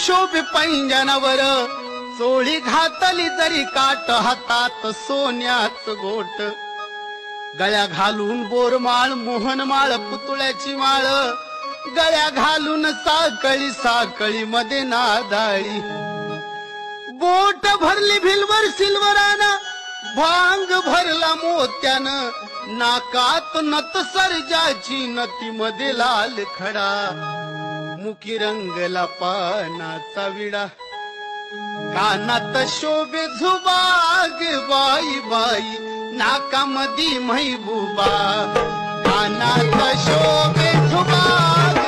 शोभे पैंजनावर चोळी घातली जरी काट हातात सोन्याच गोट गळ्या घालून बोरमाळ मोहनमाळ पुतळ्याची माळ गळ्या घालून साकळी साकळी मध्ये नादाळी बोट भरली भिलवर सिल्वरानं भांग भरला मोत्यानं नाकात नत सर्जाची नती मध्ये लाल खडा मुकी रंगला पानाचा विडा कानात शोभे झुबाग बाई बाई नाकामधी महबूबा कानात शोभे झुबाग